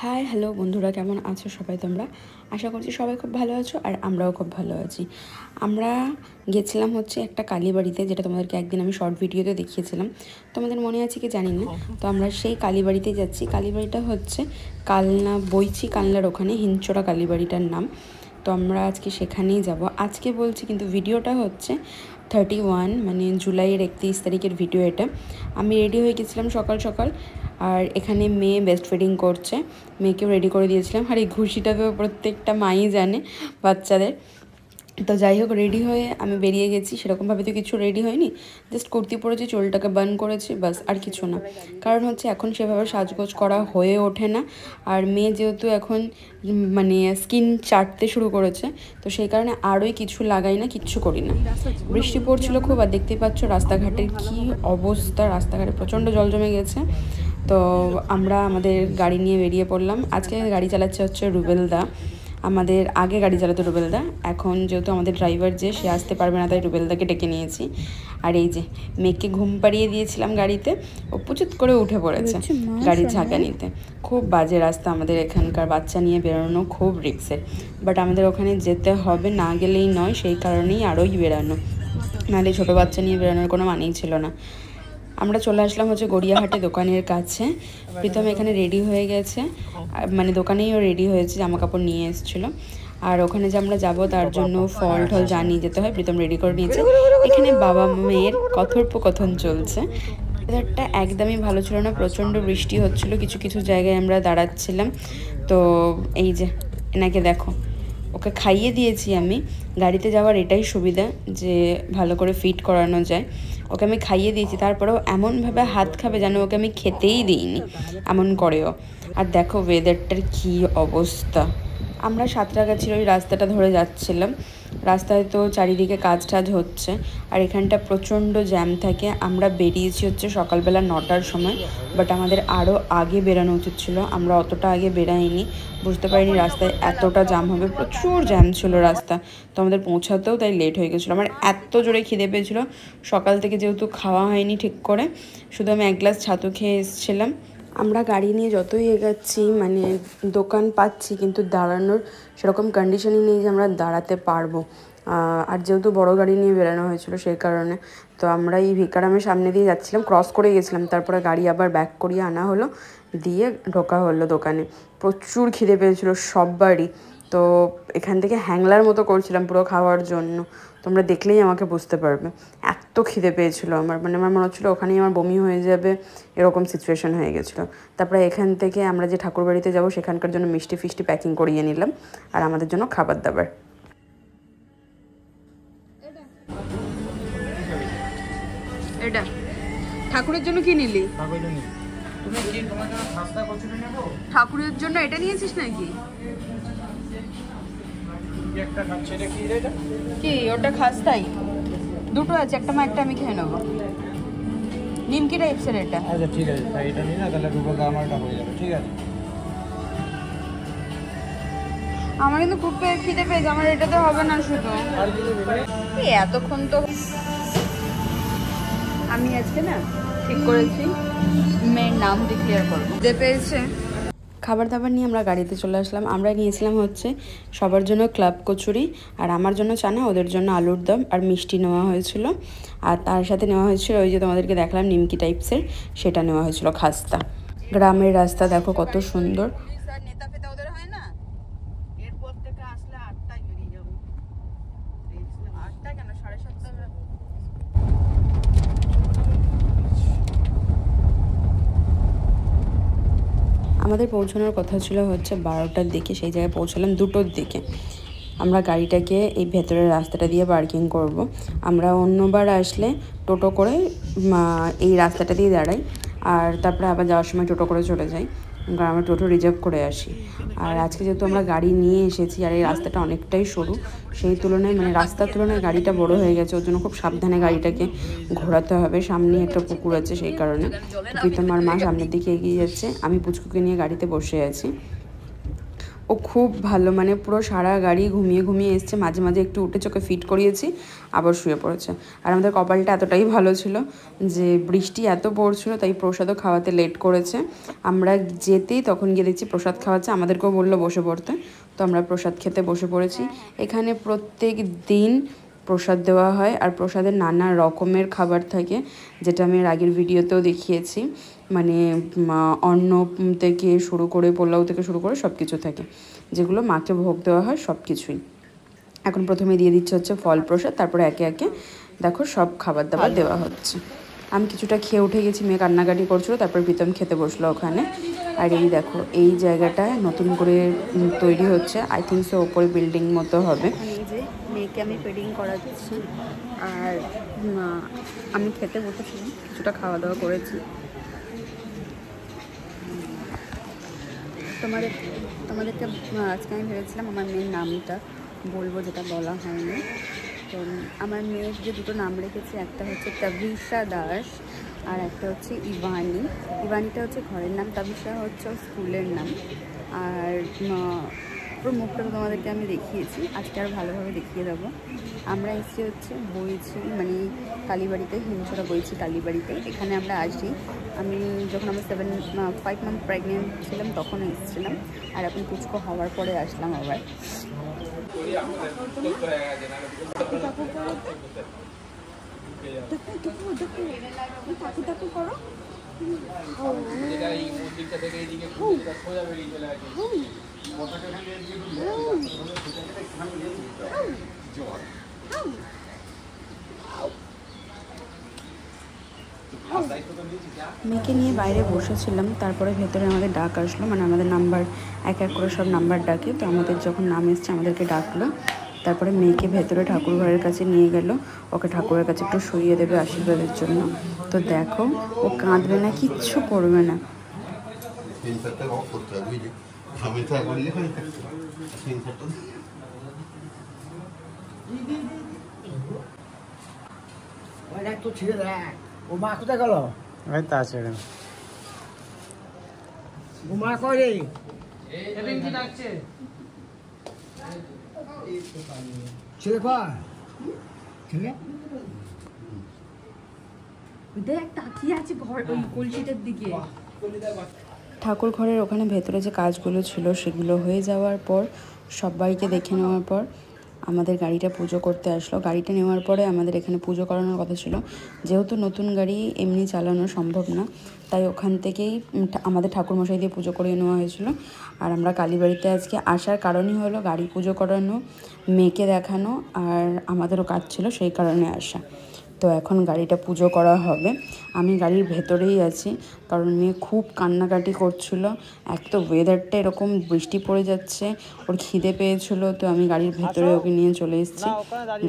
Hi hello বন্ধুরা, কেমন আছো সবাই তোমরা? আশা করছি সবাই খুব ভালো আছো আর আমরাও খুব ভালো আছি। আমরা গেছিলাম হচ্ছে একটা কালীবাড়িতে, যেটা তোমাদেরকে একদিন আমি শর্ট ভিডিওতে দেখিয়েছিলাম। তোমাদের মনে আছে কি জানি না। তো আমরা সেই কালীবাড়িতে যাচ্ছি। কালীবাড়িটা হচ্ছে কালনা, বইচি কালনার ওখানে হিঞ্চড়া কালীবাড়িটার নাম। তো আমরা আজকে সেখানেই যাব। আজকে বলছি কিন্তু ভিডিওটা হচ্ছে 31 মানে জুলাইয়ের 31 তারিখের ভিডিও এটা। আমি রেডি হয়ে গেছিলাম সকাল সকাল, আর এখানে মেয়ে বেস্ট ফিডিং করছে, মেয়েকেও রেডি করে দিয়েছিলাম। আর এই ঘুষিটা তো প্রত্যেকটা মাই জানে বাচ্চাদের। তো যাই হোক, রেডি হয়ে আমি বেরিয়ে গেছি। সেরকমভাবে তো কিছু রেডি হয়নি, জাস্ট কুর্তি পরেছি, চুলটাকে বান করেছি, বাস, আর কিছু না। কারণ হচ্ছে এখন সেভাবে সাজগোজ করা হয়ে ওঠে না। আর মেয়ে যেহেতু এখন মানে স্কিন চাটতে শুরু করেছে, তো সেই কারণে আরোই কিছু লাগাই না, কিচ্ছু করি না। বৃষ্টি পড়ছিল খুব, আর দেখতেই পাচ্ছ রাস্তাঘাটের কী অবস্থা। রাস্তাঘাটে প্রচণ্ড জল জমে গেছে। তো আমরা আমাদের গাড়ি নিয়ে বেরিয়ে পড়লাম। আজকে গাড়ি চালাচ্ছে হচ্ছে রুবেলদা। আমাদের আগে গাড়ি চালাতো রুবেলদা, এখন যেহেতু আমাদের ড্রাইভার যে সে আসতে পারবে না, তাই রুবেলদাকে ডেকে নিয়েছি। আর এই যে মেয়েকে ঘুম পাড়িয়ে দিয়েছিলাম গাড়িতে, ও পুচুত করে উঠে পড়েছে গাড়ির ঝাঁকানিতে। খুব বাজে রাস্তা আমাদের এখানকার, বাচ্চা নিয়ে বেরোনো খুব রিস্কের। বাট আমাদের ওখানে যেতে হবে, না গেলেই নয়, সেই কারণেই আরোই বেরানো, নাহলে ছোটো বাচ্চা নিয়ে বেরোনোর কোনো মানেই ছিল না। আমরা চলে আসলাম হচ্ছে গড়িয়াহাটে দোকানের কাছে। প্রীতম এখানে রেডি হয়ে গেছে, মানে দোকানেই ও রেডি হয়েছে, জামা কাপড় নিয়ে এসেছিলো। আর ওখানে যে আমরা যাবো তার জন্য ফল টল যা নিয়ে যেতে হয় প্রীতম রেডি করে নিয়েছে। এখানে বাবা মেয়ের কথোপকথন চলছে। ওয়েদারটা একদমই ভালো ছিল না, প্রচণ্ড বৃষ্টি হচ্ছিলো, কিছু কিছু জায়গায় আমরা দাঁড়াচ্ছিলাম। তো এই যে এনাকে দেখো, ওকে খাইয়ে দিয়েছি আমি। গাড়িতে যাওয়ার এটাই সুবিধা যে ভালো করে ফিট করানো যায়। ওকে আমি খাইয়ে দিয়েছি, তারপরেও এমনভাবে হাত খাবে যেন ওকে আমি খেতেই দিইনি, এমন করেও। আর দেখো ওয়েদারটার কী অবস্থা। আমরা সাঁতরাগাছির ওই রাস্তাটা ধরে যাচ্ছিলাম। রাস্তায় তো চারিদিকে কাজ টাজ হচ্ছে, আর এখানটা প্রচণ্ড জ্যাম থাকে। আমরা বেরিয়েছি হচ্ছে সকালবেলা 9টার সময়, বাট আমাদের আরও আগে বেরানো উচিত ছিল। আমরা অতটা আগে বেরাইনি, বুঝতে পারিনি রাস্তায় এতটা জ্যাম হবে। প্রচুর জ্যাম ছিল রাস্তা, তো আমাদের পৌঁছাতেও তাই লেট হয়ে গেছিলো। আমার এত জোরে খিদে পেয়েছিলো, সকাল থেকে যেহেতু খাওয়া হয়নি ঠিক করে, শুধু আমি এক গ্লাস ছাতু খেয়ে এসেছিলাম। আমরা গাড়ি নিয়ে যতই এগাচ্ছি, মানে দোকান পাচ্ছি, কিন্তু দাঁড়ানোর সেরকম কন্ডিশনই নেই যে আমরা দাঁড়াতে পারবো। আর যেহেতু বড় গাড়ি নিয়ে বেরোনো হয়েছিল সেই কারণে, তো আমরা এই ভিকারামের সামনে দিয়ে যাচ্ছিলাম, ক্রস করে গেছিলাম, তারপরে গাড়ি আবার ব্যাক করিয়ে আনা হলো, দিয়ে ঢোকা হলো দোকানে। প্রচুর খিদে পেয়েছিলো সববারই, তো এখান থেকে হ্যাংলার মতো করছিলাম পুরো খাওয়ার জন্য। তোমরা দেখলেই আমাকে বুঝতে পারবে, এত খিদে পেয়েছিলো আমার, মানে আমার মনে হচ্ছিলো ওখানেই আমার বমি হয়ে যাবে, এরকম সিচুয়েশন হয়ে গেছিলো। তারপরে এখান থেকে আমরা যে ঠাকুর বাড়িতে যাবো সেখানকার জন্য মিষ্টি ফিষ্টি প্যাকিং করিয়ে নিলাম, আর আমাদের জন্য খাবার দাবার। এটা ঠাকুরের জন্য কি নিলি? ঠাকুরের জন্য এটা নিয়েছিস নাকি? কি ওটা খাস্তাই? দুটো আছে, একটা মা একটা আমি খেয়ে নেবো। নিমকি টাইপসের এটা। আচ্ছা ঠিক আছে, এটা নিই না, তাহলে রূপক আমারটা হয়ে যাবে, ঠিক আছে? আমার কিন্তু খুব খিদে পেয়েছে, আমার এটাতে হবে না শুধু। এতক্ষণ তো আমি আজকে না ঠিক করেছি মেয়ের নাম ডিক্লেয়ার করবো। যে পেয়েছে খাবার দাবার নিয়ে আমরা গাড়িতে চলে আসলাম। আমরা নিয়েছিলাম হচ্ছে সবার জন্য ক্লাব কচুরি, আর আমার জন্য চানা, ওদের জন্য আলুর দম আর মিষ্টি নেওয়া হয়েছিল। আর তার সাথে নেওয়া হয়েছিল ওই যে তোমাদেরকে দেখালাম নিমকি টাইপসের, সেটা নেওয়া হয়েছিল খাস্তা। গ্রামের রাস্তা দেখো কত সুন্দর। আমাদের পৌঁছানোর কথা ছিল হচ্ছে 12টার দিকে, সেই জায়গায় পৌঁছালাম 2টোর দিকে। আমরা গাড়িটাকে এই ভেতরের রাস্তাটা দিয়ে পার্কিং করব। আমরা অন্যবার আসলে টোটো করে এই রাস্তাটা দিয়ে দাঁড়াই, আর তারপরে আবার যাওয়ার সময় টোটো করে চলে যাই, কারণ আমরা টোটো রিজার্ভ করে আসি। আর আজকে যেহেতু আমরা গাড়ি নিয়ে এসেছি, আর এই রাস্তাটা অনেকটাই সরু, সেই তুলনায় মানে রাস্তার তুলনায় গাড়িটা বড় হয়ে গেছে, ওর জন্য খুব সাবধানে গাড়িটাকে ঘোরাতে হবে। সামনে একটা পুকুর আছে সেই কারণে। প্রীতম আর মা সামনের দিকে এগিয়ে যাচ্ছে, আমি পুচকুকে নিয়ে গাড়িতে বসে আছি। ও খুব ভালো, মানে পুরো সারা গাড়ি ঘুমিয়ে ঘুমিয়ে এসছে, মাঝে মাঝে একটু উঠে চোখে ফিট করিয়েছি, আবার শুয়ে পড়েছে। আর আমাদের কপালটা এতটাই ভালো ছিল যে বৃষ্টি এত পড়ছিল, তাই প্রসাদও খাওয়াতে লেট করেছে। আমরা যেতেই তখন গিয়ে দেখছি প্রসাদ খাওয়াচ্ছে, আমাদেরকেও বললো বসে পড়তে, তো আমরা প্রসাদ খেতে বসে পড়েছি। এখানে প্রত্যেক দিন প্রসাদ দেওয়া হয়, আর প্রসাদের নানা রকমের খাবার থাকে, যেটা আমি এর আগের ভিডিওতেও দেখিয়েছি। মানে অন্ন থেকে শুরু করে পোলাও থেকে শুরু করে সব কিছু থাকে, যেগুলো মাকে ভোগ দেওয়া হয় সব কিছুই। এখন প্রথমে দিয়ে দিচ্ছে হচ্ছে ফল প্রসাদ, তারপরে একে একে দেখো সব খাবার দাবার দেওয়া হচ্ছে। আমি কিছুটা খেয়ে উঠে গেছি, মেয়ে কান্নাকাটি করছিলো, তারপর প্রীতম খেতে বসলো ওখানে। আর এই দেখো এই জায়গাটায় নতুন করে তৈরি হচ্ছে, আই থিঙ্ক সো ওপরে বিল্ডিং মতো হবে। এই যে মেয়েকে আমি ফিডিং করাচ্ছি, আর আমি খেতে বসেছি, কিছুটা খাওয়া দাওয়া করেছি। তোমাদেরকে আজকে আমি ভেবেছিলাম আমার মেয়ের নামটা বলবো, যেটা বলা হয়নি। তো আমার মেয়ের যে দুটো নাম রেখেছি, একটা হচ্ছে তাবিশা দাস আর একটা হচ্ছে ইভানি। ইভানিটা হচ্ছে ঘরের নাম, তাবিশা হচ্ছে স্কুলের নাম। আর পুরো মুখটা তো তোমাদেরকে আমি দেখিয়েছি, আজকে আরও ভালোভাবে দেখিয়ে দেবো। আমরা এসেছি হচ্ছে বইছি, মানে কালীবাড়িতে, হিমছড়া বইছি কালীবাড়িতে। এখানে আমরা আসি, আমি যখন আমার 5 মান্থ প্রেগনেন্ট ছিলাম তখন এসেছিলাম, আর এখন পুচকো হওয়ার পরে আসলাম আবার। মেয়েকে নিয়ে বাইরে বসেছিলাম, তারপরে ভেতরে আমাদের ডাক আসলো, মানে আমাদের নাম্বার এক এক করে সব নাম্বার ডাকে, তো আমাদের যখন নাম এসছে আমাদেরকে ডাকলো। তারপরে মেয়েকে ভেতরে ঠাকুর ঘরের কাছে নিয়ে গেল, ওকে ঠাকুরের কাছে একটু শুইয়ে দেবে আশীর্বাদের জন্য। তো দেখো ও কাঁদবে না, কিচ্ছু করবে না। ছেড়ে দেখ, ও মা কোথায় গেল? তা ছেড়ে ও মা করে ছেলে কয় ছেলে দেখ তাকিয়ে আছে ঘর ওই কলসিটার দিকে। ঠাকুর ঘরের ওখানে ভেতরে যে কাজগুলো ছিল সেগুলো হয়ে যাওয়ার পর, সবাইকে দেখে নেওয়ার পর আমাদের গাড়িটা পুজো করতে আসলো। গাড়িটা নেওয়ার পরে আমাদের এখানে পুজো করানোর কথা ছিল, যেহেতু নতুন গাড়ি এমনি চালানো সম্ভব না, তাই ওখান থেকেই আমাদের ঠাকুরমশাই দিয়ে পুজো করিয়ে নেওয়া হয়েছিল। আর আমরা কালীবাড়িতে আজকে আসার কারণই হলো গাড়ি পুজো করানো, মেয়েকে দেখানো, আর আমাদেরও কাজ ছিল সেই কারণে আসা। তো এখন গাড়িটা পুজো করা হবে। আমি গাড়ির ভেতরেই আছি, কারণ মেয়ে খুব কান্নাকাটি করছিল। এক তো ওয়েদারটা এরকম, বৃষ্টি পড়ে যাচ্ছে, ওর খিদে পেয়েছিল, তো আমি গাড়ির ভেতরে ওকে নিয়ে চলে এসেছি।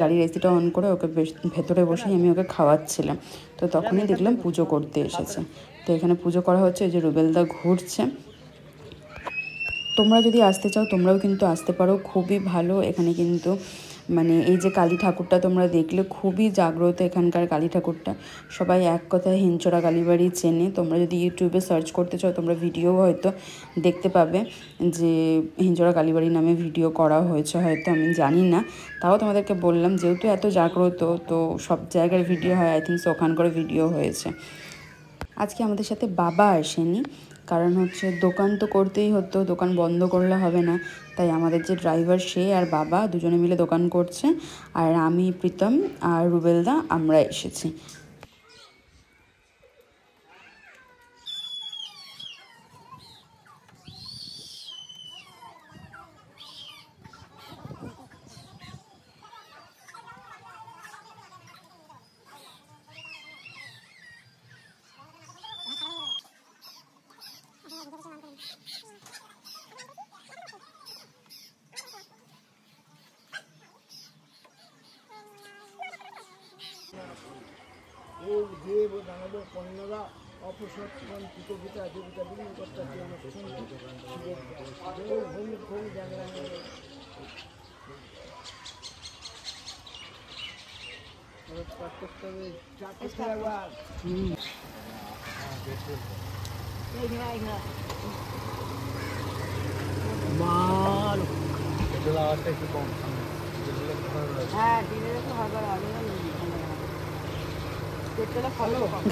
গাড়ির এসিটা অন করে ওকে ভেতরে বসেই আমি ওকে খাওয়াচ্ছিলাম। তো তখনই দেখলাম পুজো করতে এসেছে। তো এখানে পুজো করা হচ্ছে, ওই যে রুবেলদা ঘুরছে। তোমরা যদি আসতে চাও তোমরাও কিন্তু আসতে পারো, খুবই ভালো। এখানে কিন্তু মানে এই যে কালী ঠাকুরটা তোমরা দেখলে, খুবই জাগ্রত এখানকার কালী ঠাকুরটা। সবাই এক কথায় হিমছড়া কালীবাড়ি চেনে। তোমরা যদি ইউটিউবে সার্চ করতে চাও তোমরা ভিডিও হয়তো দেখতে পাবে যে হিমছড়া কালীবাড়ি নামে ভিডিও করা হয়েছে, হয়তো আমি জানি না। তাও তোমাদেরকে বললাম, যেহেতু এত জাগ্রত, তো সব জায়গার ভিডিও হয়, আই থিঙ্ক সো ওখানকার ভিডিও হয়েছে। আজকে আমাদের সাথে বাবা আসেনি, কারণ হচ্ছে দোকান তো করতেই হতো, দোকান বন্ধ করলে হবে না, তাই আমাদের যে ড্রাইভার সে আর বাবা দুজনে মিলে দোকান করছে, আর আমি, প্রীতম আর রুবেলদা আমরা এসেছি। ও দেব দানব কন্যা অপসৎগণ পিতা দেবতা বিষ্ণুকর্তা মা আওয়াজটা একটু কম হ্যাঁ দিনের তো হাজার আগে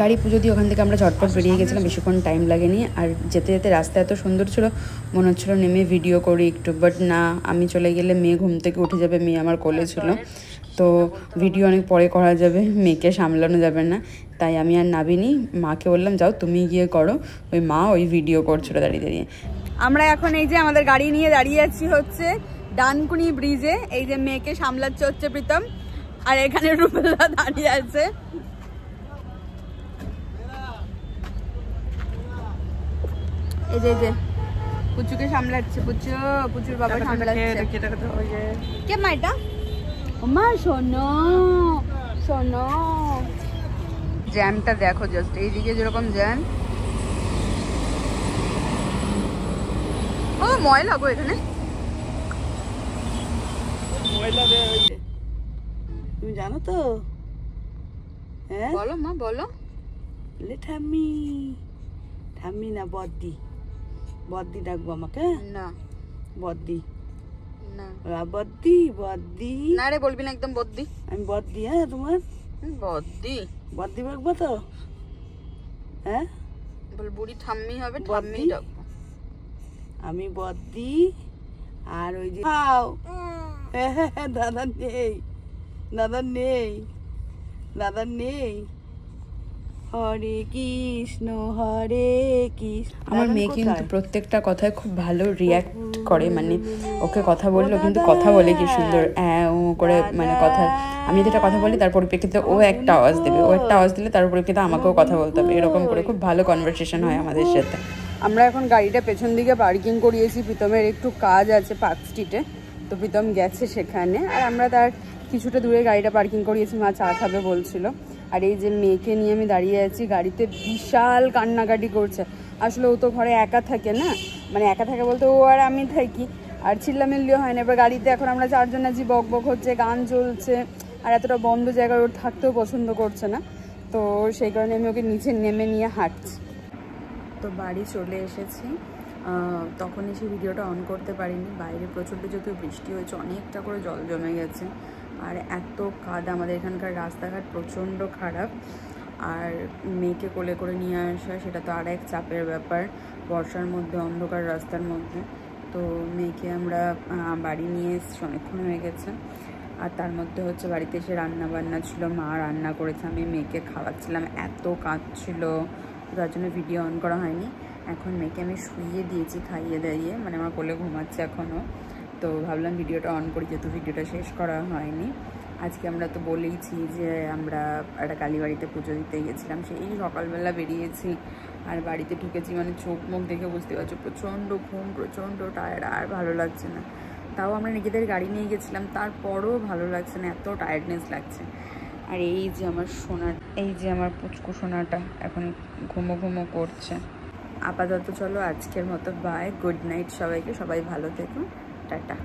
গাড়ি পুজো দিয়ে ওখান থেকে আমরা ঝটপট বেরিয়ে গেছিলাম, বেশিক্ষণ টাইম লাগেনি। আর যেতে যেতে রাস্তা এত সুন্দর ছিল, মনে হচ্ছিলো নেমে ভিডিও করি একটু, বাট না, আমি চলে গেলে মেয়ে ঘুম থেকে উঠে যাবে, মেয়ে আমার কোলে ছিল, তো ভিডিও অনেক পরে করা যাবে, মেয়েকে সামলানো যাবে না, তাই আমি আর নাবিনি। মাকে বললাম যাও তুমি গিয়ে করো, ওই মা ওই ভিডিও করছিল দাঁড়িয়ে দাঁড়িয়ে। আমরা এখন এই যে আমাদের গাড়ি নিয়ে দাঁড়িয়ে আছি হচ্ছে ডানকুনি ব্রিজে, এই যে মেয়েকে সামলাচ্ছে হচ্ছে প্রীতম, আর এখানে রুবেলা দাঁড়িয়ে আছে। এই যে পুচুকে সামলাচ্ছে, পুচুর বাবা সামলাচ্ছে। কে মা এটা? মা শোনো শোনো, জ্যামটা দেখো জাস্ট, এইদিকে যেরকম জ্যাম। ও ময়লা গো এখানে, তুমি জানো তো? হ্যাঁ বলো মা বলো। ঠাম্মি ঠাম্মি না বদ্দি, বদ্দি ডাকবো আমাকে না, বদ্দি না বদ্দি বদ্দি না রে বলবি না একদম বদ্দি। আমি বদ্দি, হ্যাঁ তোমার বদ্দি বদ্দি ডাকবো তো? হ্যাঁ বল, বুড়ি ঠাম্মি হবে, ঠাম্মি ডাকবো আমি বদ্দি। আর ওই যে দাদা নেই, দাদা নেই, দাদা নেই। হরে কৃষ্ণ হরে কৃষ্ণ। আমার মেয়ে কিন্তু প্রত্যেকটা কথায় খুব ভালো রিয়াক্ট করে, মানে ওকে কথা বললো কিন্তু কথা বলে কি সুন্দর ও করে, মানে কথা, আমি যদি একটা কথা বলি তার পরিপ্রেক্ষিতে ও একটা আওয়াজ দেবে, ও একটা আওয়াজ দিলে তার পরিপ্রেক্ষিতে আমাকেও কথা বলতে হবে, এরকম করে খুব ভালো কনভারসেশন হয় আমাদের সাথে। আমরা এখন গাড়িটা পেছন দিকে পার্কিং করিয়েছি, প্রীতমের একটু কাজ আছে পার্ক স্ট্রিটে, তো প্রীতম গেছে সেখানে, আর আমরা তার কিছুটা দূরে গাড়িটা পার্কিং করিয়েছি, মা চা খাবে বলছিল। আর এই যে মেয়েকে নিয়ে আমি দাঁড়িয়ে আছি গাড়িতে, বিশাল কান্নাকাটি করছে। আসলে ও তো ঘরে একা থাকে না, মানে একা থাকে বলতে ও আর আমি থাকি, আর চিল্লামিল্লিও হয় না। এবার গাড়িতে এখন আমরা চারজন আছি, বক বক হচ্ছে, গান চলছে, আর এতটা বন্ধ জায়গায় ওর থাকতেও পছন্দ করছে না, তো সেই কারণে আমি ওকে নিচে নেমে নিয়ে হাঁটছি। তো বাড়ি চলে এসেছি, তখন এসে ভিডিওটা অন করতে পারিনি, বাইরে প্রচণ্ড যেহেতু বৃষ্টি হয়েছে, অনেকটা করে জল জমে গেছে, আর এত কাদা, আমাদের এখানকার রাস্তাঘাট প্রচণ্ড খারাপ, আর মেয়েকে কোলে করে নিয়ে আসা সেটা তো আর এক চাপের ব্যাপার, বর্ষার মধ্যে অন্ধকার রাস্তার মধ্যে। তো মেয়েকে আমরা বাড়ি নিয়ে এসেছি, অনেকক্ষণ হয়ে গেছে, আর তার মধ্যে হচ্ছে বাড়িতে এসে রান্না বান্না ছিল, মা রান্না করেছে, আমি মেয়েকে খাওয়াচ্ছিলাম, এত কাঁদছিল, যার জন্য ভিডিও অন করা হয়নি। এখন মেয়েকে আমি শুইয়ে দিয়েছি, খাইয়ে দাইয়ে, মানে আমার কোলে ঘুমাচ্ছে এখনও, তো ভাবলাম ভিডিওটা অন করি, যেহেতু ভিডিওটা শেষ করা হয়নি। আজকে আমরা তো বলেইছি যে আমরা একটা কালীবাড়িতে পুজো দিতে গেছিলাম, সেই সকালবেলা বেরিয়েছি, আর বাড়িতে ঢুকেছি, মানে চোখ মুখ দেখে বুঝতে পারছো প্রচণ্ড ঘুম, প্রচণ্ড টায়ার্ড, আর ভালো লাগছে না। তাও আমরা নিজেদের গাড়ি নিয়ে গেছিলাম, তারপরও ভালো লাগছে না, এত টায়ার্ডনেস লাগছে। আর এই যে আমার সোনা, এই যে আমার পুচকু সোনাটা এখন ঘুমো ঘুমো করছে। আপাতত চলো আজকের মতো বাই, গুড নাইট সবাইকে, সবাই ভালো থেকো, টাটা।